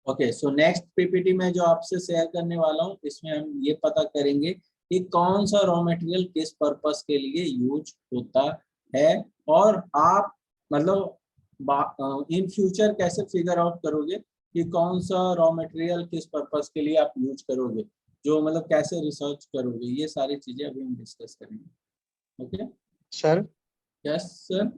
Okay, so next PPT में जो आपसे शेयर करने वाला हूँ, इसमें हम ये पता करेंगे कि कौन सा रॉ मटेरियल किस पर्पस के लिए यूज होता है, और आप मतलब इन फ्यूचर कैसे फिगर आउट करोगे कि कौन सा रॉ मटेरियल किस पर्पस के लिए आप यूज करोगे, जो मतलब कैसे रिसर्च करोगे, ये सारी चीजें अभी हम डिस्कस करेंगे। Okay sir. Yes sir.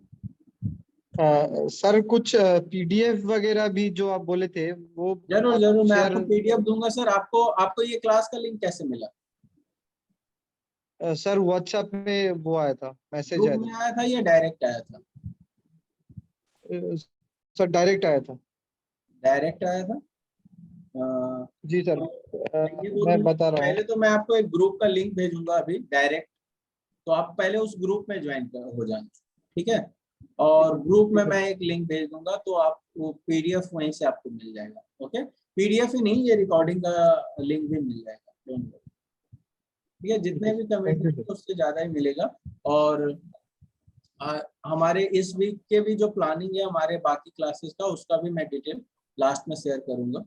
Sir कुछ पीडीएफ वगैरह भी जो आप बोले थे वो जरूर आप जरूर, मैं शेयर। आपको पीडीएफ दूंगा सर। आपको आपको ये क्लास का लिंक कैसे मिला? सर व्हाट्सएप में वो आया था, मैसेज ग्रुप आया में था। आया था या डायरेक्ट आया था? सर डायरेक्ट आया था। डायरेक्ट आया था। अ, जी सर। तो मैं ये मैं बोलूंगा, बता रहा हूँ। पहले तो मैं आपको एक ग्रुप का लिंक भेजूंगा अभी डायरेक्ट, तो आप पहले उस ग्रुप में ज्वाइन हो जाना, ठीक है? और ग्रुप में ठीक है मैं सर। एक लिंक भेज दूंगा, तो आपको पीडीएफ वहीं से आपको मिल जाएगा। ओके, पीडीएफ ही नहीं, ये रिकॉर्डिंग का लिंक भी मिल जाएगा, डोंट वरी। ठीक है, ठीक जितने है भी सर, कमेंट थैंक यू होंगे सर। उससे ज्यादा ही मिलेगा। और हमारे इस वीक के भी जो प्लानिंग है हमारे बाकी क्लासेस का, उसका भी मैं डिटेल लास्ट में शेयर करूंगा।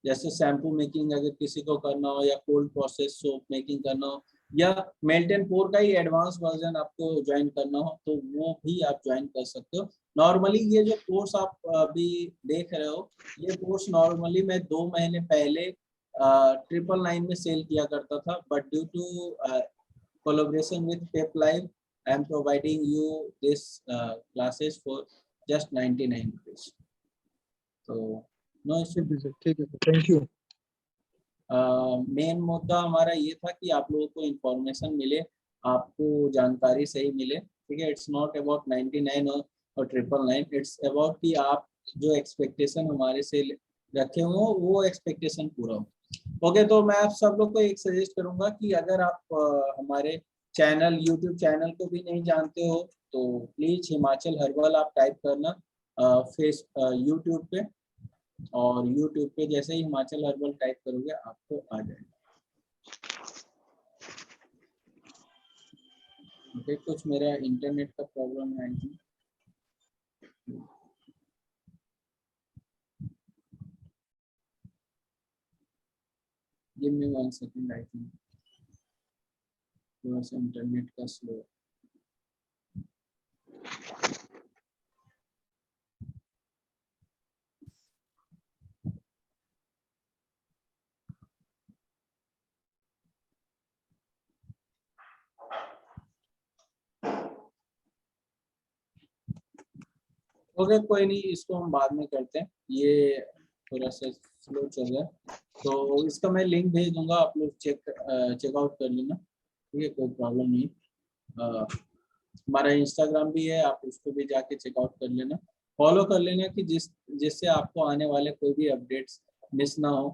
जैसे शैम्पू मेकिंग अगर किसी को करना हो, या कोल्ड प्रोसेस सोप मेकिंग करना हो, या मेल्ट एंड पोर का ही एडवांस वर्जन आपको ज्वाइन करना हो, तो वो भी आप ज्वाइन कर सकते हो। नॉर्मली ये जो कोर्स आप अभी देख रहे हो, ये कोर्स नॉर्मली मैं 2 महीने पहले 999 में सेल किया करता था, but due to collaboration with PepLive, I am providing you this classes for just 99 rupees. So no issue. ठीक है सर, थैंक यू। मेन मुद्दा हमारा ये था कि आप लोगों को इंफॉर्मेशन मिले, आपको जानकारी सही मिले। ठीक है, इट्स नॉट अबाउट 99 और 999, इट्स अबाउट कि आप जो एक्सपेक्टेशन हमारे से रखे हो वो एक्सपेक्टेशन पूरा हो। ओके, तो मैं आप सब लोग को एक सजेस्ट करूंगा कि अगर आप हमारे चैनल, यूट्यूब चैनल को भी नहीं जानते हो, तो प्लीज हिमाचल हर्बल आप टाइप करना फेस यूट्यूब पे, और यूट्यूब पे जैसे ही हिमाचल हर्बल टाइप करोगे आपको आ जाएगा। ओके, कुछ मेरा इंटरनेट का प्रॉब्लम है I think. Give me 1 second, I think थोड़ा सा इंटरनेट का स्लो। ओके, कोई नहीं, इसको हम बाद में करते हैं, ये थोड़ा सा स्लो चल रहा है। तो इसका मैं लिंक भेज दूंगा, आप लोग चेकआउट कर लेना। ठीक है, कोई प्रॉब्लम नहीं। हमारा इंस्टाग्राम भी है, आप उसको भी जाके चेकआउट कर लेना, फॉलो कर लेना, कि जिससे आपको आने वाले कोई भी अपडेट्स मिस ना हो।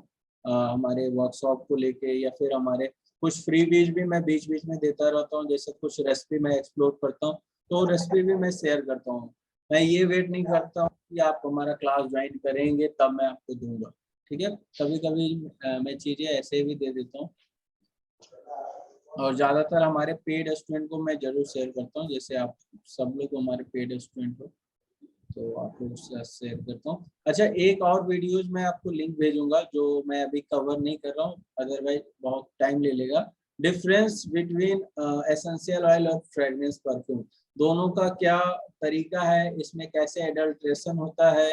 हमारे वर्कशॉप को लेके, या फिर हमारे कुछ फ्री बीज भी मैं बीच बीच में देता रहता हूँ, जैसे कुछ रेसिपी मैं एक्सप्लोर करता हूँ, तो रेसिपी भी मैं शेयर करता हूँ। मैं ये वेट नहीं करता हूँ कि आप हमारा क्लास ज्वाइन करेंगे तब मैं आपको दूंगा। ठीक है, कभी कभी मैं चीज़ें ऐसे भी दे देता हूँ, और ज़्यादातर हमारे पेड स्टूडेंट को मैं जरूर शेयर करता हूँ। जैसे आप सब लोग हमारे पेड स्टूडेंट हो, तो आप लोग उससे शेयर करता हूँ। अच्छा, एक और वीडियोज मैं आपको लिंक भेजूंगा जो मैं अभी कवर नहीं कर रहा हूँ, अदरवाइज बहुत टाइम ले लेगा। डिफरेंस बिटवीन एसेंशियल ऑयल और फ्रेगनेंस परफ्यूम, दोनों का क्या तरीका है, इसमें कैसे एडल्ट्रेशन होता है।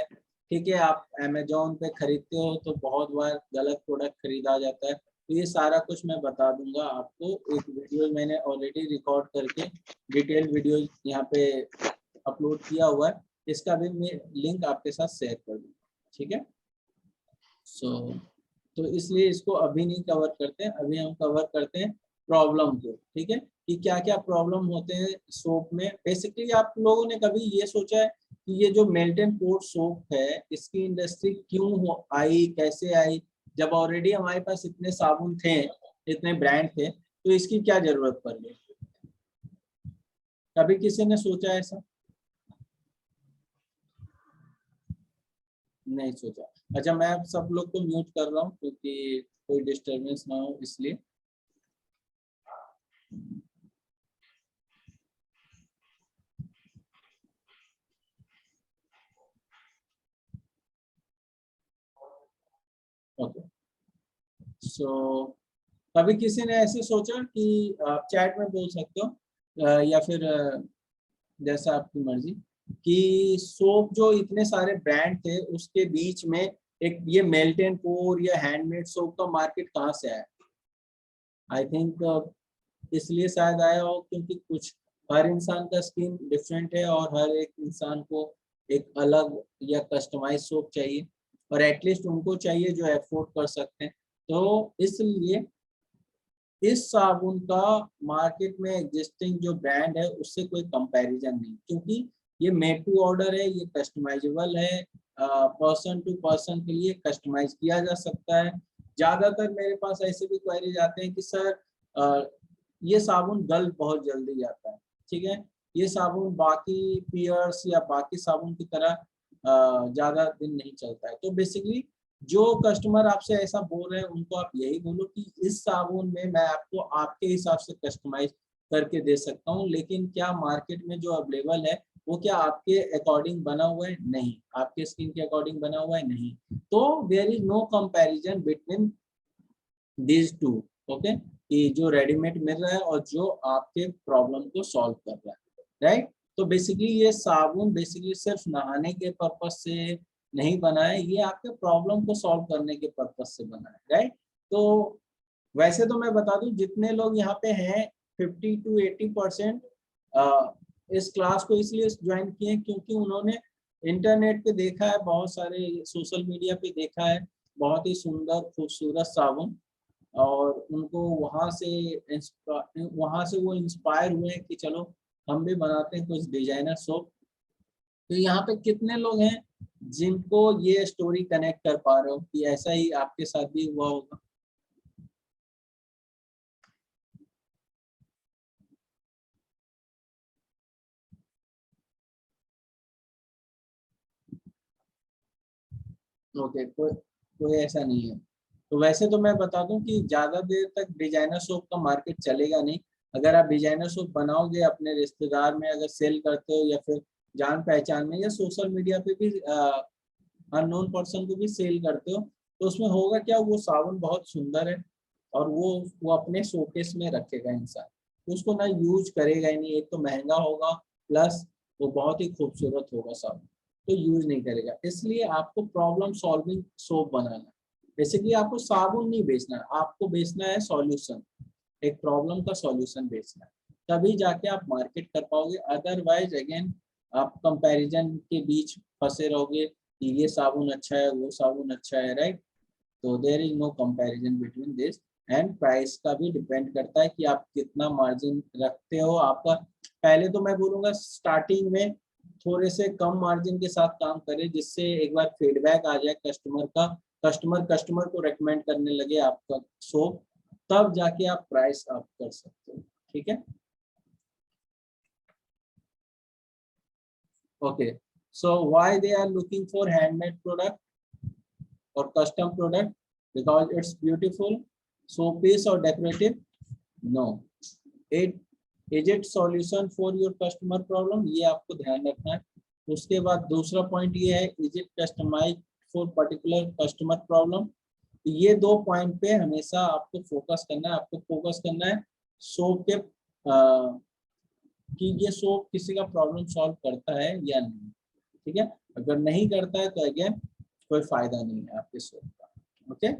ठीक है, आप अमेजोन पे खरीदते हो तो बहुत बार गलत प्रोडक्ट खरीदा जाता है, तो ये सारा कुछ मैं बता दूंगा आपको। एक वीडियो मैंने ऑलरेडी रिकॉर्ड करके डिटेल वीडियो यहाँ पे अपलोड किया हुआ है, इसका भी मैं लिंक आपके साथ शेयर कर दूँगा। ठीक है, सो तो इसलिए इसको अभी नहीं कवर करते हैं, अभी हम कवर करते हैं प्रॉब्लम को। ठीक है, कि क्या क्या प्रॉब्लम होते हैं सोप में। बेसिकली आप लोगों ने कभी ये सोचा है कि ये जो मेल्ट एंड पोर सोप है, इसकी इंडस्ट्री क्यों आई, कैसे आई, जब ऑलरेडी हमारे पास इतने साबुन थे, इतने ब्रांड थे, तो इसकी क्या जरूरत पड़ गई? कभी किसी ने सोचा ऐसा? नहीं सोचा। अच्छा, मैं अब सब लोग को म्यूट कर रहा हूँ क्योंकि कोई डिस्टरबेंस ना हो, इसलिए। सो कभी किसी ने ऐसे सोचा कि आप चैट में बोल सकते हो या फिर जैसा आपकी मर्जी, कि सोप जो इतने सारे ब्रांड थे उसके बीच में एक ये मेल्ट एंड पोर या हैंडमेड सोप का मार्केट कहाँ से आया? आई थिंक इसलिए शायद आया हो क्योंकि कुछ हर इंसान का स्किन डिफरेंट है और हर एक इंसान को एक अलग या कस्टमाइज सोप चाहिए, और एटलीस्ट उनको चाहिए जो अफोर्ड कर सकते हैं। तो इसलिए इस साबुन का मार्केट में एग्जिस्टिंग जो ब्रांड है उससे कोई कंपैरिजन नहीं, क्योंकि ये मेड टू ऑर्डर है, ये कस्टमाइजेबल है, पर्सन टू पर्सन के लिए कस्टमाइज किया जा सकता है। ज़्यादातर मेरे पास ऐसे भी क्वेरीज आते हैं कि सर ये साबुन गल बहुत जल्दी जाता है, ठीक है, ये साबुन बाकी पियर्स या बाकी साबुन की तरह ज़्यादा दिन नहीं चलता है। तो बेसिकली जो कस्टमर आपसे ऐसा बोल रहे हैं उनको आप यही बोलो कि इस साबुन में मैं आपको आपके हिसाब से कस्टमाइज करके दे सकता हूँ, लेकिन क्या मार्केट में जो अवेलेबल है वो क्या आपके अकॉर्डिंग बना हुआ है? नहीं। आपके स्किन के अकॉर्डिंग बना हुआ है? नहीं। तो there is no comparison between these two, okay, कि जो रेडीमेड मिल रहा है और जो आपके प्रॉब्लम को सॉल्व कर रहा है, राइट। तो बेसिकली ये साबुन बेसिकली सिर्फ नहाने के पर्पज से नहीं बना है, ये आपके प्रॉब्लम को सॉल्व करने के पर्पज से बना है, राइट। तो वैसे तो मैं बता दूं जितने लोग यहाँ पे हैं 50 to 80% इस क्लास को इसलिए ज्वाइन किए क्योंकि उन्होंने इंटरनेट पे देखा है, बहुत सारे सोशल मीडिया पे देखा है बहुत ही सुंदर खूबसूरत साबुन, और उनको वहां से वो इंस्पायर हुए हैं कि चलो हम भी बनाते हैं कुछ डिजाइनर सोप। तो यहाँ पे कितने लोग हैं जिनको ये स्टोरी कनेक्ट कर पा रहे हो कि ऐसा ही आपके साथ भी हुआ होगा? ओके, कोई ऐसा नहीं है। तो वैसे तो मैं बता दूं कि ज़्यादा देर तक डिजाइनर सोप का मार्केट चलेगा नहीं। अगर आप डिजाइनर सोप बनाओगे अपने रिश्तेदार में अगर सेल करते हो या फिर जान पहचान में या सोशल मीडिया पे भी अननोन पर्सन को भी सेल करते हो, तो उसमें होगा क्या, वो साबुन बहुत सुंदर है और वो अपने शोकेस में रखेगा इंसान, तो उसको ना यूज करेगा ही नहीं। एक तो महंगा होगा, प्लस वो बहुत ही खूबसूरत होगा साबुन, तो यूज नहीं करेगा। इसलिए आपको प्रॉब्लम सॉल्विंग सोप बनाना है। बेसिकली आपको साबुन नहीं बेचना है, आपको बेचना है सॉल्यूशन, एक प्रॉब्लम का सॉल्यूशन बेचना है, तभी जाके आप मार्केट कर पाओगे। अदरवाइज अगेन आप कंपैरिजन के बीच फंसे रहोगे कि ये साबुन अच्छा है वो साबुन अच्छा है, राइट। तो there is no comparison between this. And price का भी डिपेंड करता है कि आप कितना मार्जिन रखते हो। आपका पहले तो मैं बोलूँगा स्टार्टिंग में थोड़े से कम मार्जिन के साथ काम करें, जिससे एक बार फीडबैक आ जाए कस्टमर का, कस्टमर को रेकमेंड करने लगे आपका सोप, तब जाके आप प्राइस अप कर सकते हो, ठीक है। Okay, so why they are looking for handmade product or custom product? Because it's beautiful, showpiece or decorative? No. It is it solution for your customer problem? ये आपको ध्यान रखना है। उसके बाद दूसरा पॉइंट ये है, is it customize for particular customer problem? ये दो पॉइंट पे हमेशा आपको फोकस करना है। आपको फोकस करना है सोप के कि ये सोप किसी का प्रॉब्लम सॉल्व करता है या नहीं, ठीक है। अगर नहीं करता है तो अगेन कोई फायदा नहीं है आपके सोप का, ओके।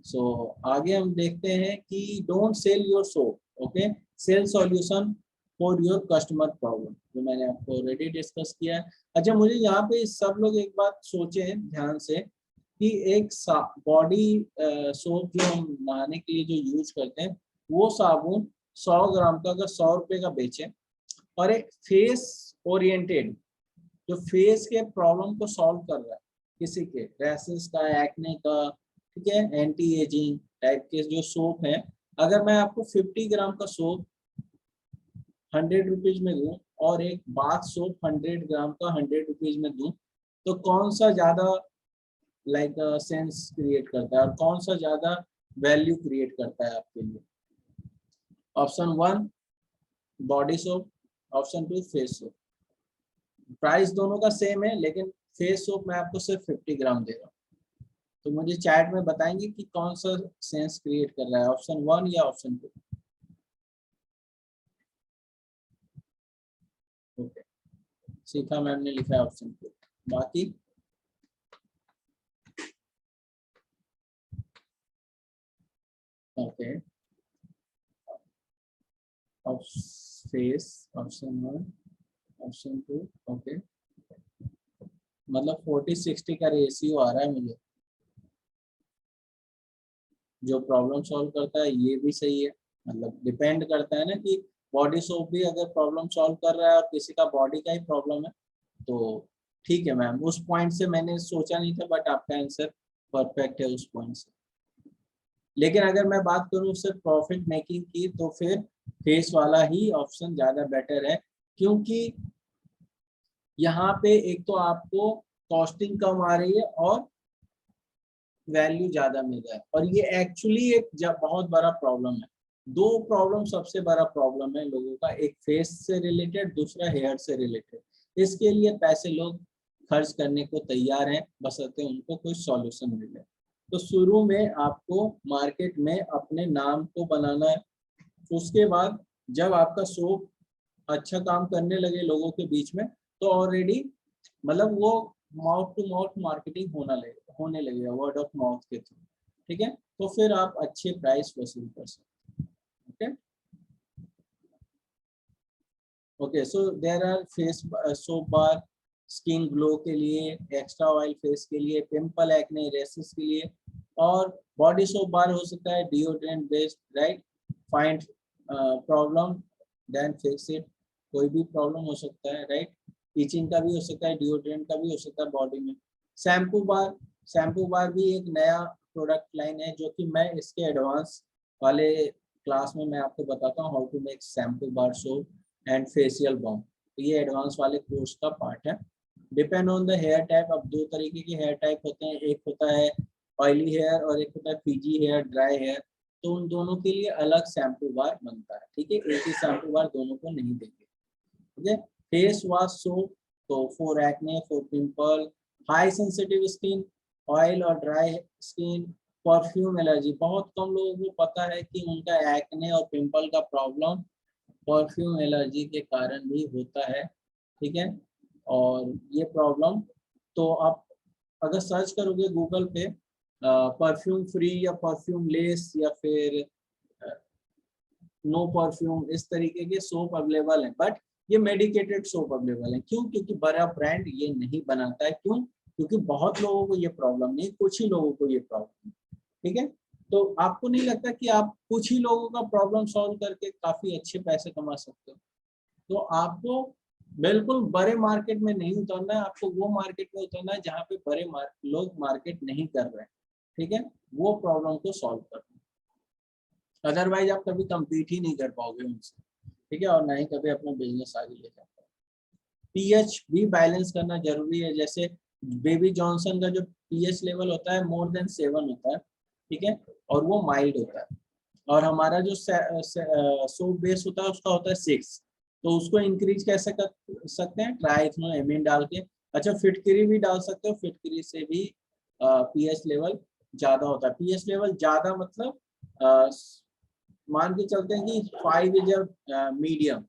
सो आगे हम देखते हैं कि don't sell your soap, okay, sell solution for your customer problem, जो मैंने आपको ऑलरेडी डिस्कस किया है। अच्छा, मुझे यहाँ पे सब लोग एक बात सोचें ध्यान से कि एक बॉडी सोप जो हम नहाने के लिए जो यूज करते हैं, वो साबुन 100 ग्राम का अगर 100 रुपये का बेचें, और एक फेस ओरिएंटेड जो फेस के प्रॉब्लम को सॉल्व कर रहा है, किसी के रैशेस का, एक्ने का, ठीक है, एंटी एजिंग टाइप के जो सोप है, अगर मैं आपको 50 ग्राम का सोप 100 रुपीज में दूं और एक बाथ सोप 100 ग्राम का 100 रुपीज में दूं, तो कौन सा ज्यादा लाइक सेंस क्रिएट करता है और कौन सा ज्यादा वैल्यू क्रिएट करता है आपके लिए? Option 1 body soap, option 2 face soap. Price दोनों का सेम है, लेकिन फेस सोप मैं आपको सिर्फ 50 ग्राम दे रहा हूँ, तो मुझे चैट में बताएंगे कि कौन सा सेंस क्रिएट कर रहा है, ऑप्शन 1 या ऑप्शन 2। ओके, शिखा मैम ने लिखा है ऑप्शन 2। बाकी okay, face option 1, option 2। Okay, मतलब 40-60 का रेशियो आ रहा है मुझे। जो प्रॉब्लम सॉल्व करता है ये भी सही है, मतलब डिपेंड करता है ना कि बॉडी सोप भी अगर प्रॉब्लम सॉल्व कर रहा है और किसी का बॉडी का ही प्रॉब्लम है तो ठीक है मैम। उस पॉइंट से मैंने सोचा नहीं था, बट आपका आंसर परफेक्ट है उस पॉइंट से। लेकिन अगर मैं बात करूँ सिर्फ प्रॉफिट मेकिंग की, तो फिर फेस वाला ही ऑप्शन ज्यादा बेटर है, क्योंकि यहाँ पे एक तो आपको कॉस्टिंग कम आ रही है और वैल्यू ज्यादा मिल रहा है। और ये एक्चुअली एक बहुत बड़ा प्रॉब्लम है। दो प्रॉब्लम सबसे बड़ा प्रॉब्लम है लोगों का, एक फेस से रिलेटेड, दूसरा हेयर से रिलेटेड। इसके लिए पैसे लोग खर्च करने को तैयार हैं, बशर्ते उनको कोई सॉल्यूशन मिले। तो शुरू में आपको मार्केट में अपने नाम को बनाना है। उसके बाद जब आपका सोप अच्छा काम करने लगे लोगों के बीच में, तो ऑलरेडी मतलब वो माउथ टू माउथ मार्केटिंग होने लगेगा वर्ड ऑफ माउथ के थ्रू। ठीक है, तो फिर आप अच्छे प्राइस वसूल कर सकते हैं। Okay okay, so there are face soap bar skin glow के लिए, एक्स्ट्रा ऑयल फेस के लिए, पिंपल एक्ने रेसेस के लिए। और बॉडी सोप बार हो सकता है deodorant based, right. Find problem then fix it. कोई भी प्रॉब्लम हो सकता है, राइट। इचिंग का भी हो सकता है, डिओड्रेंट का भी हो सकता है बॉडी में। शैम्पू बार भी एक नया प्रोडक्ट लाइन है, जो कि मैं इसके एडवांस वाले क्लास में मैं आपको बताता हूँ, how to make shampoo bar soap and facial bomb. तो ये एडवांस वाले कोर्स का पार्ट है। Depend on the hair type. अब दो तरीके के हेयर टाइप होते हैं, एक होता है ऑयली हेयर और एक होता है फीजी हेयर, ड्राई हेयर। तो उन दोनों के लिए अलग शैम्पू बार बनता है, ठीक है। एक ही शैम्पू बार दोनों को नहीं देंगे, ठीक है। फेस वॉश सोप, तो for acne, for pimple, high sensitive skin, oil और ड्राई स्किन, परफ्यूम एलर्जी। बहुत कम लोगों को पता है कि उनका एक्ने और पिंपल का प्रॉब्लम परफ्यूम एलर्जी के कारण भी होता है, ठीक है। और ये प्रॉब्लम, तो आप अगर सर्च करोगे गूगल पे परफ्यूम फ्री या परफ्यूम लेस या फिर नो परफ्यूम, इस तरीके के सोप अवेलेबल हैं। बट ये मेडिकेटेड सोप अवेलेबल है। क्यों? क्योंकि बड़ा ब्रांड ये नहीं बनाता है। क्यों? क्योंकि बहुत लोगों को ये प्रॉब्लम नहीं, कुछ ही लोगों को ये प्रॉब्लम, ठीक है। तो आपको नहीं लगता कि आप कुछ ही लोगों का प्रॉब्लम सॉल्व करके काफी अच्छे पैसे कमा सकते हो? तो आपको बिल्कुल बड़े मार्केट में नहीं उतरना है, आपको वो मार्केट में उतरना है जहाँ पे बड़े लोग मार्केट नहीं कर रहे हैं, ठीक है। वो प्रॉब्लम को सॉल्व करना, अदरवाइज आप कभी कम्पीट ही नहीं कर पाओगे उनसे, ठीक है। और ना ही कभी अपना बिजनेस आगे ले जा पाओगे। पीएच भी बैलेंस करना जरूरी है। जैसे बेबी जॉनसन का जो पीएच लेवल होता है मोर देन 7 होता है, ठीक है, और वो माइल्ड होता है। और हमारा जो सोप बेस होता है उसका होता है 6। तो उसको इंक्रीज कैसे कर सकते हैं? ट्राइथ्रोएमीन डाल के। अच्छा, फिटकरी भी डाल सकते हो, फिटकरी से भी पीएच लेवल ज्यादा होता है। पीएच लेवल ज्यादा मतलब मान के चलते हैं कि 5 इज मीडियम।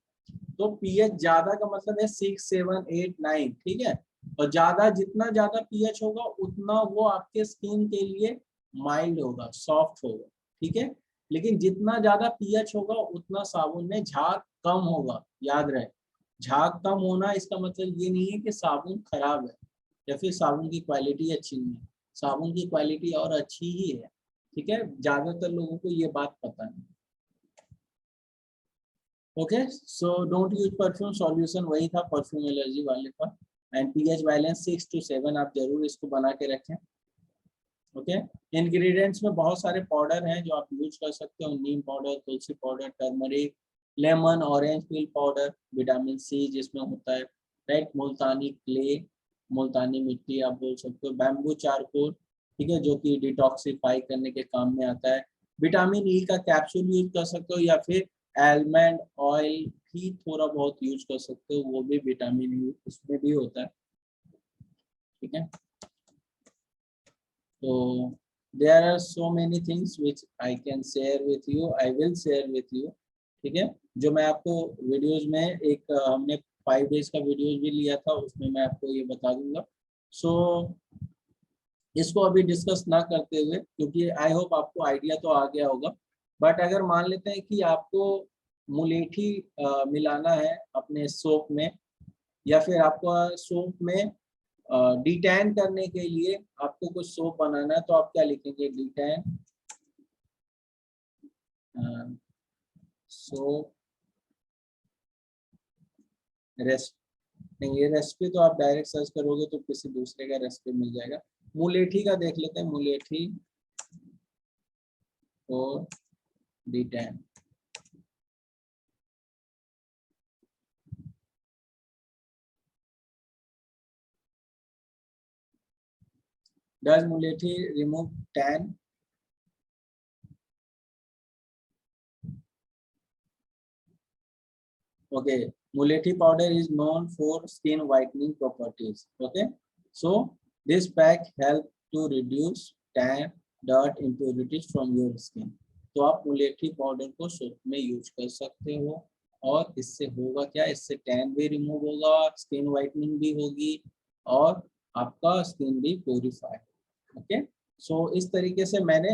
तो पीएच ज्यादा का मतलब है 6, 7, 8, 9, ठीक है। और ज्यादा, जितना ज्यादा पीएच होगा उतना वो आपके स्किन के लिए माइल्ड होगा, सॉफ्ट होगा, ठीक है। लेकिन जितना ज्यादा पीएच होगा उतना साबुन में झाग कम होगा। याद रहे, झाग कम होना इसका मतलब ये नहीं है कि साबुन खराब है या फिर साबुन की क्वालिटी अच्छी नहीं है। साबुन की क्वालिटी और अच्छी ही है, ठीक है। ज्यादातर लोगों को ये बात पता नहीं। Okay, so don't use perfume solution, वही था परफ्यूम एलर्जी वाले का। एंड पीएच बैलेंस 6 to 7, आप जरूर इसको बना के रखें। ओके, इंग्रेडिएंट्स में बहुत सारे पाउडर हैं जो आप यूज कर सकते हो। नीम पाउडर, तुलसी powder, turmeric, lemon, orange peel powder, vitamin C जिसमें होता है, राइट। मुल्तानी क्ले, मुल्तानी मिट्टी आप बोल सकते हो। बैम्बू चारकोल, ठीक है, जो कि डिटॉक्सिफाई करने के काम में आता है। विटामिन ई का कैप्सूल यूज कर सकते हो, या फिर आलमंड ऑयल भी थोड़ा बहुत यूज कर सकते हो, वो भी विटामिन ई उसमें भी होता है, ठीक है। तो there are so many things which I can share with you, I will share with you, ठीक है। जो मैं आपको वीडियोस में एक हमने 5 डेज का वीडियोस भी लिया था, उसमें मैं आपको ये बता दूंगा। सो इसको अभी डिस्कस ना करते हुए, क्योंकि आई होप आपको आइडिया तो आ गया होगा, बट अगर मान लेते हैं कि आपको मुलेठी मिलाना है अपने सोप में, या फिर आपको सोप में डिटैन करने के लिए आपको कुछ सोप बनाना है, तो आप क्या लिखेंगे? D-Tan soap recipe. नहीं, ये रेसिपी तो आप डायरेक्ट सर्च करोगे तो किसी दूसरे का रेसिपी मिल जाएगा। मुलेठी का देख लेते हैं, मुलेठी और D-Tan. Does मुलेठी remove tan? Okay, mulethi powder is known for skin whitening properties. Okay, so this pack help to reduce tan, dirt, impurities from your skin. तो आप मुलेठी पाउडर को सोप में यूज कर सकते हो, और इससे होगा क्या? इससे टैन भी रिमूव होगा, स्किन वाइटनिंग भी होगी, और आपका स्किन भी प्योरीफाई। ओके, सो इस तरीके से मैंने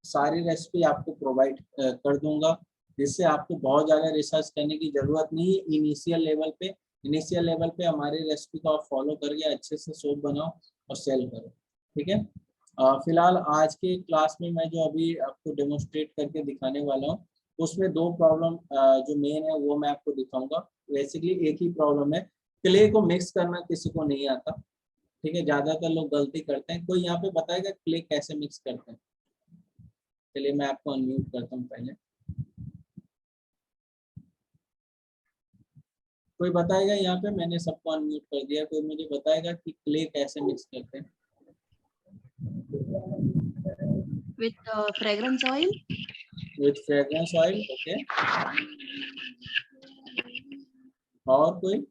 सारी रेसिपी आपको प्रोवाइड कर दूंगा, जिससे आपको बहुत ज़्यादा रिसर्च करने की ज़रूरत नहीं है इनिशियल लेवल पे। इनिशियल लेवल पे हमारी रेसिपी को आप फॉलो करके अच्छे से सोप बनाओ और सेल करो, ठीक है। फिलहाल आज के क्लास में मैं जो अभी आपको डेमोन्स्ट्रेट करके दिखाने वाला हूँ, उसमें 2 प्रॉब्लम जो मेन है वो मैं आपको दिखाऊंगा। बेसिकली एक ही प्रॉब्लम है, क्ले को मिक्स करना किसी को नहीं आता, ठीक है। ज़्यादातर लोग गलती करते हैं। कोई यहाँ पे बताएगा क्ले कैसे मिक्स करते हैं? चलिए मैं आपको अनम्यूट करता हूँ पहले। कोई बताएगा यहाँ पे? मैंने सबको अनम्यूट कर दिया। कोई मुझे बताएगा कि क्ले कैसे मिक्स करते हैं? With fragrance oil. With fragrance oil, okay. और कोई?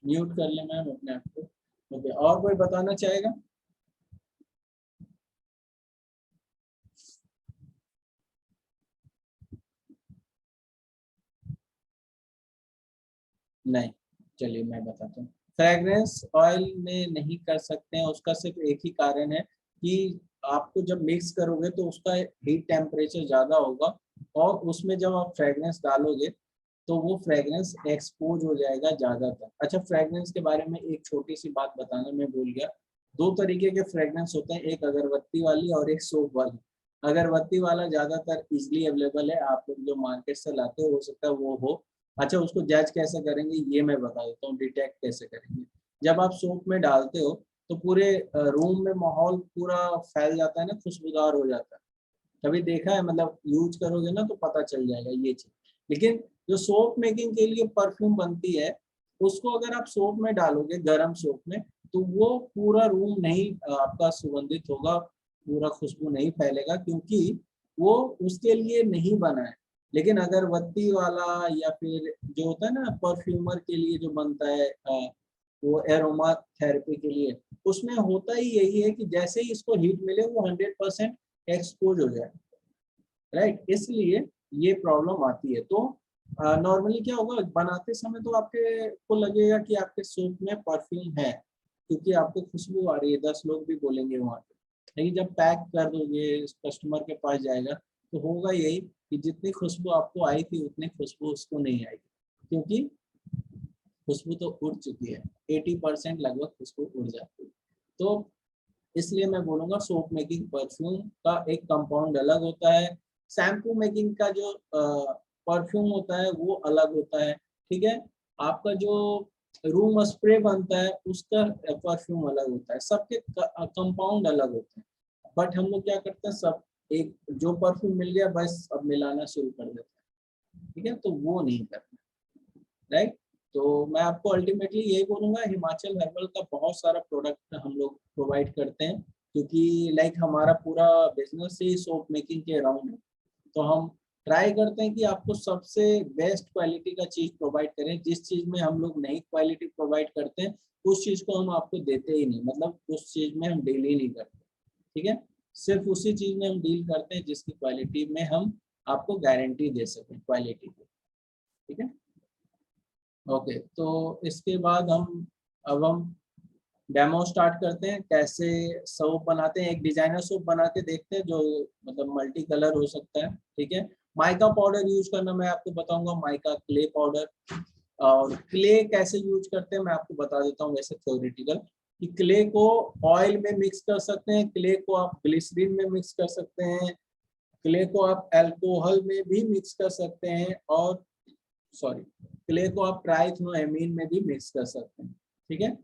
म्यूट कर ले मैम अपने आप को, ओके। और कोई बताना चाहेगा? नहीं, चलिए मैं बताता हूँ। फ्रेग्रेंस ऑयल में नहीं कर सकते हैं, उसका सिर्फ एक ही कारण है कि आपको जब मिक्स करोगे तो उसका हीट टेम्परेचर ज़्यादा होगा, और उसमें जब आप फ्रेग्रेंस डालोगे तो वो फ्रेग्रेंस एक्सपोज हो जाएगा ज़्यादातर। अच्छा, फ्रेग्रेंस के बारे में एक छोटी सी बात बताना मैं भूल गया। 2 तरीके के फ्रेग्रेंस होते हैं, एक अगरबत्ती वाली और एक सोप वाली। अगरबत्ती वाला ज़्यादातर इजीली अवेलेबल है, आप लोग जो मार्केट से लाते हो सकता है वो हो। अच्छा, उसको जज कैसे करेंगे ये मैं बता देता हूँ, डिटेक्ट कैसे करेंगे। जब आप सोप में डालते हो तो पूरे रूम में माहौल पूरा फैल जाता है ना, खुशबूदार हो जाता है। कभी देखा है? मतलब यूज करोगे ना तो पता चल जाएगा ये चीज। लेकिन जो सोप मेकिंग के लिए परफ्यूम बनती है, उसको अगर आप सोप में डालोगे, गरम सोप में, तो वो पूरा रूम नहीं आपका सुगंधित होगा, पूरा खुशबू नहीं फैलेगा, क्योंकि वो उसके लिए नहीं बना है। लेकिन अगरबत्ती वाला या फिर जो होता है ना परफ्यूमर के लिए जो बनता है, वो एरोमा थेरेपी के लिए, उसमें होता ही यही है कि जैसे ही इसको हीट मिले वो 100% एक्सपोज हो जाए, राइट। इसलिए ये प्रॉब्लम आती है। तो नॉर्मली क्या होगा, बनाते समय तो आपके को लगेगा कि आपके सोप में परफ्यूम है, क्योंकि आपको खुशबू आ रही है, 10 लोग भी बोलेंगे वहाँ पे। लेकिन जब पैक कर दोगे, कस्टमर के पास जाएगा, तो होगा यही कि जितनी खुशबू आपको आई थी उतनी खुशबू उसको नहीं आएगी, क्योंकि खुशबू तो उड़ चुकी है, 80% लगभग खुशबू उड़ जाती है। तो इसलिए मैं बोलूँगा सोप मेकिंग परफ्यूम का एक कंपाउंड अलग होता है, शैम्पू मेकिंग का जो परफ्यूम होता है वो अलग होता है, ठीक है। आपका जो रूम स्प्रे बनता है उसका परफ्यूम अलग होता है, सबके कंपाउंड अलग होते हैं। बट हम लोग क्या करते हैं, सब एक जो परफ्यूम मिल गया बस अब मिलाना शुरू कर देते हैं, ठीक है। तो वो नहीं करना, राइट। तो मैं आपको अल्टीमेटली यही बोलूँगा, हिमाचल हर्बल का बहुत सारा प्रोडक्ट हम लोग प्रोवाइड करते हैं, क्योंकि लाइक हमारा पूरा बिजनेस ही सोप मेकिंग के अराउंड है। तो हम ट्राई करते हैं कि आपको सबसे बेस्ट क्वालिटी का चीज प्रोवाइड करें। जिस चीज में हम लोग नहीं क्वालिटी प्रोवाइड करते हैं उस चीज को हम आपको देते ही नहीं, मतलब उस चीज में हम डील ही नहीं करते, ठीक है। सिर्फ उसी चीज में हम डील करते हैं जिसकी क्वालिटी में हम आपको गारंटी दे सकें क्वालिटी की, ठीक है। ओके, तो इसके बाद हम डेमो स्टार्ट करते हैं, कैसे सोप बनाते हैं। एक डिजाइनर सोप बना के देखते हैं जो मतलब मल्टी कलर हो सकता है, ठीक है। माइका पाउडर यूज करना मैं आपको बताऊंगा, माइका क्ले पाउडर। और क्ले कैसे यूज करते हैं मैं आपको बता देता हूँ वैसे थ्योरेटिकल, कि क्ले को ऑयल में मिक्स कर सकते हैं, क्ले को आप ग्लिसरीन में मिक्स कर सकते हैं, क्ले को आप अल्कोहल में भी मिक्स कर सकते हैं, और क्ले को आप ट्राइथ्रोएमीन में भी मिक्स कर सकते हैं, ठीक है।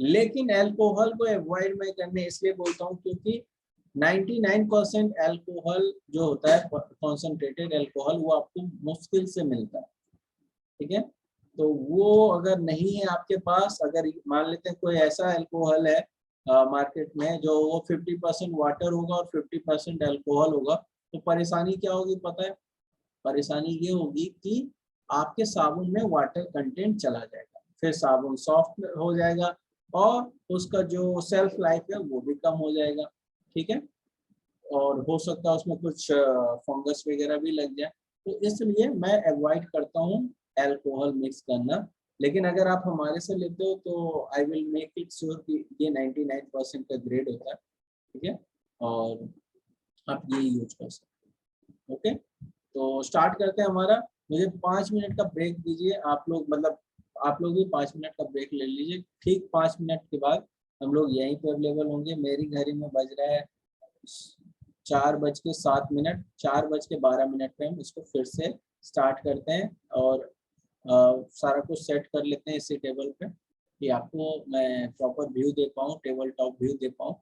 लेकिन अल्कोहल को अवॉइड मैं करने इसलिए बोलता हूँ क्योंकि 99% अल्कोहल जो होता है कॉन्सेंट्रेटेड अल्कोहल वो आपको मुश्किल से मिलता है, ठीक है। तो वो अगर नहीं है आपके पास, अगर मान लेते हैं कोई ऐसा अल्कोहल है मार्केट में जो वो 50% वाटर होगा और 50% अल्कोहल होगा, तो परेशानी क्या होगी पता है? परेशानी ये होगी कि आपके साबुन में वाटर कंटेंट चला जाएगा, फिर साबुन सॉफ्ट हो जाएगा और उसका जो सेल्फ लाइफ है वो भी कम हो जाएगा, ठीक है। और हो सकता है उसमें कुछ फंगस वगैरह भी लग जाए। तो इसलिए मैं अवॉइड करता हूँ अल्कोहल मिक्स करना। लेकिन अगर आप हमारे से लेते हो तो I will make it sure कि ये 99% का ग्रेड होता है, ठीक है, और आप ये यूज कर सकते हैं। ओके, तो स्टार्ट करते हैं हमारा। मुझे 5 मिनट का ब्रेक दीजिए आप लोग, मतलब आप लोग भी 5 मिनट का ब्रेक ले लीजिए। ठीक 5 मिनट के बाद हम लोग यहीं पे अवेलेबल होंगे। मेरी घड़ी में बज रहा है 4:07, 4:12 पे हम इसको फिर से स्टार्ट करते हैं और सारा कुछ सेट कर लेते हैं इसी टेबल पे कि आपको मैं प्रॉपर व्यू दे पाऊँ, टेबल टॉप व्यू दे पाऊँ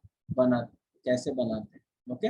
कैसे बनाते हैं। ओके।